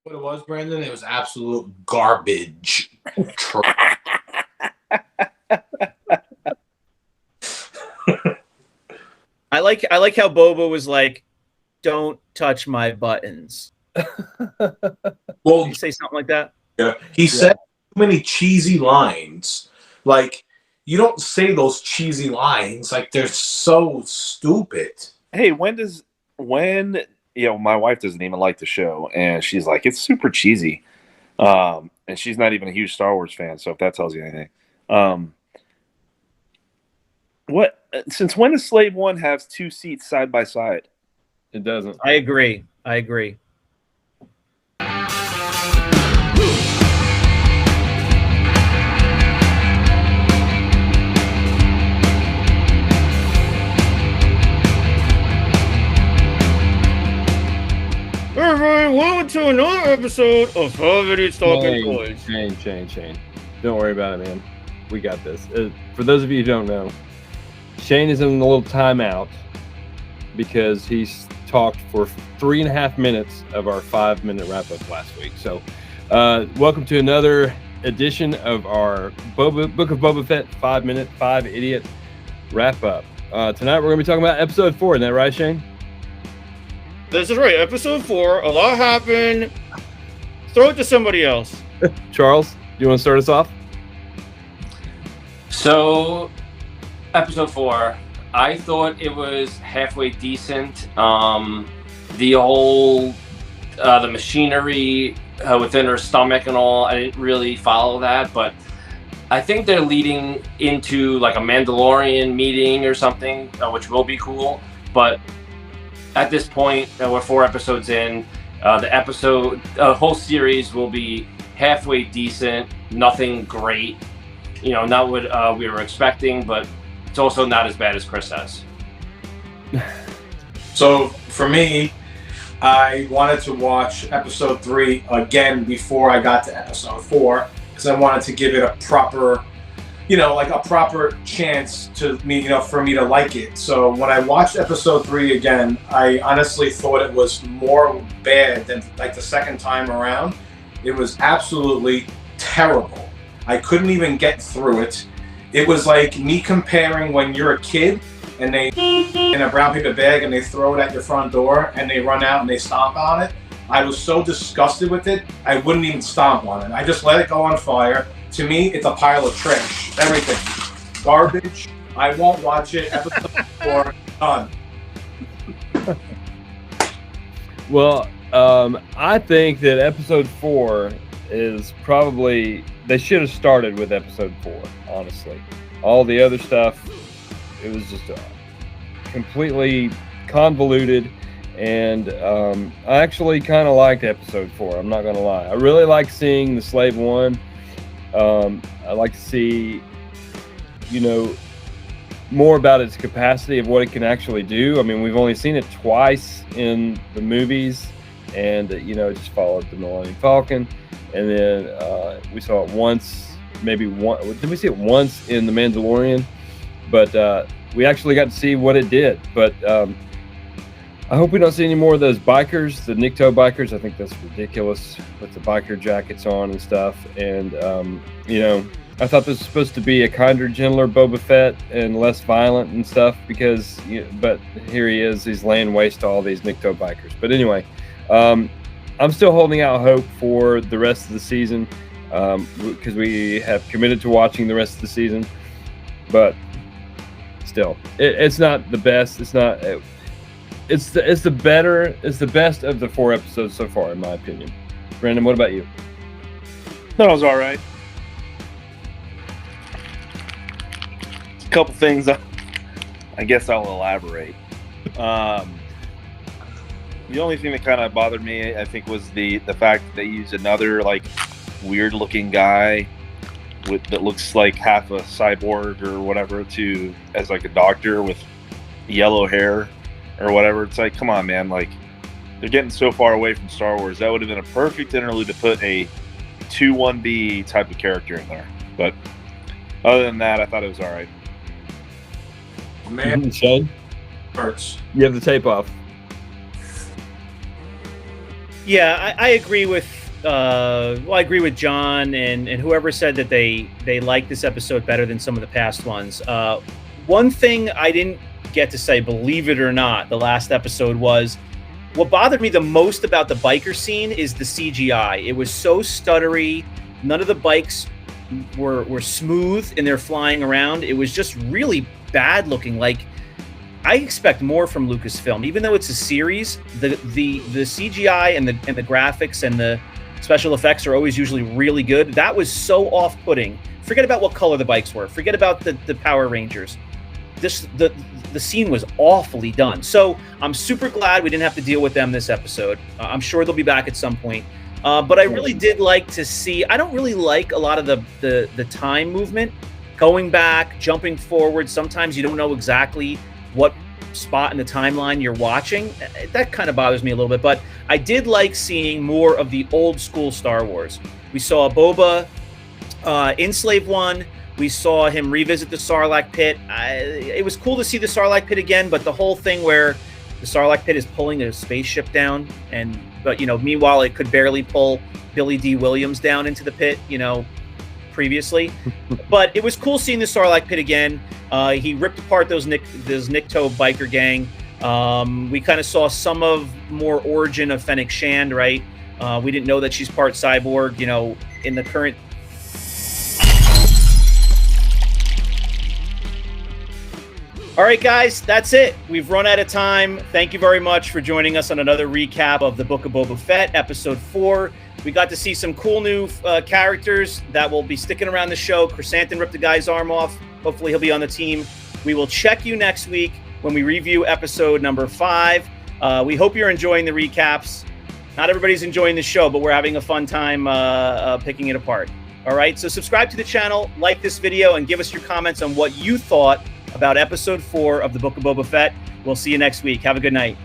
What it was, Brandon? It was absolute garbage. I like how Boba was like, "Don't touch my buttons." Well, Did you say something like that? yeah, he said too many cheesy lines. Like, you don't say those cheesy lines. Like, they're so stupid. Hey, when my wife doesn't even like the show, and she's like, it's super cheesy. And she's not even a huge Star Wars fan, so if that tells you anything. Since when does Slave One have two seats side by side? It doesn't. I agree. Everyone, welcome to another episode of 5 Idiots Talking Toys. Shane. Don't worry about it, man. We got this. For those of you who don't know, Shane is in a little timeout because he's talked for 3.5 minutes of our 5-minute wrap-up last week. So, welcome to another edition of our Book of Boba Fett 5-minute, 5 Idiot wrap-up. Tonight we're going to be talking about episode 4. Isn't that right, Shane? This is right, episode 4. A lot happened. Throw it to somebody else. Charles, do you want to start us off? So, episode 4, I thought it was halfway decent. The whole, the machinery within her stomach and all, I didn't really follow that, but I think they're leading into like a Mandalorian meeting or something, which will be cool, but at this point, we're 4 episodes in. The whole series will be halfway decent, nothing great. Not what we were expecting, but it's also not as bad as Chris says. So, for me, I wanted to watch episode 3 again before I got to episode 4 because I wanted to give it a proper, a proper chance to me, for me to like it. So when I watched episode 3 again, I honestly thought it was more bad than like the second time around. It was absolutely terrible. I couldn't even get through it. It was like me comparing when you're a kid and they in a brown paper bag and they throw it at your front door and they run out and they stomp on it. I was so disgusted with it, I wouldn't even stomp on it. I just let it go on fire. To me, it's a pile of trash. Everything. Garbage. I won't watch it. Episode 4, done. Well, I think that episode 4 is probably... They should have started with episode 4, honestly. All the other stuff, it was just completely convoluted. And I actually kind of liked episode 4. I'm not going to lie. I really like seeing the Slave One. I like to see, more about its capacity of what it can actually do. I mean, we've only seen it twice in the movies, and it just followed the Millennium Falcon, and then we saw it once, maybe one. Did we see it once in the Mandalorian? But we actually got to see what it did. But I hope we don't see any more of those bikers, the Nikto bikers. I think that's ridiculous with the biker jackets on and stuff. And, I thought this was supposed to be a kinder, gentler Boba Fett and less violent and stuff because, but here he is. He's laying waste to all these Nikto bikers. But anyway, I'm still holding out hope for the rest of the season because we have committed to watching the rest of the season. But still, it's not the best. It's not... It's the best of the 4 episodes so far, in my opinion. Brandon, what about you? That was all right. A couple things I guess I'll elaborate. The only thing that kind of bothered me, I think, was the fact that they used another like weird looking guy that looks like half a cyborg or whatever as like a doctor with yellow hair or whatever. It's like, come on, man, like they're getting so far away from Star Wars. That would have been a perfect interlude to put a 2-1B type of character in there. But other than that, I thought it was all right. Man, Shane? hurts. You have the tape off. Yeah, I agree with. I agree with John and whoever said that they like this episode better than some of the past ones. One thing I didn't get to say, believe it or not, the last episode was what bothered me the most about the biker scene is the CGI. It was so stuttery. None of the bikes were smooth and they're flying around. It was just really bad looking. Like, I expect more from Lucasfilm, even though it's a series. The CGI and the graphics and the special effects are always usually really good. That was so off-putting. Forget about what color the bikes were. Forget about the Power Rangers. The scene was awfully done. So I'm super glad we didn't have to deal with them this episode. I'm sure they'll be back at some point. But I really did like to see. I don't really like a lot of the time movement, going back, jumping forward. Sometimes you don't know exactly what spot in the timeline you're watching. That kind of bothers me a little bit, but I did like seeing more of the old school Star Wars. We saw Boba in Slave One. We saw him revisit the Sarlacc pit. It was cool to see the Sarlacc pit again, but the whole thing where the Sarlacc pit is pulling a spaceship down, but meanwhile it could barely pull Billy D. Williams down into the pit, previously. But it was cool seeing the Sarlacc pit again. He ripped apart those Nikto biker gang. We kind of saw some of more origin of Fennec Shand, right? We didn't know that she's part cyborg, in the current. All right, guys, that's it. We've run out of time. Thank you very much for joining us on another recap of the Book of Boba Fett, episode 4. We got to see some cool new characters that will be sticking around the show. Chrysanthemum ripped a guy's arm off. Hopefully he'll be on the team. We will check you next week when we review episode number 5. We hope you're enjoying the recaps. Not everybody's enjoying the show, but we're having a fun time picking it apart. All right, so subscribe to the channel, like this video, and give us your comments on what you thought about episode 4 of the Book of Boba Fett. We'll see you next week. Have a good night.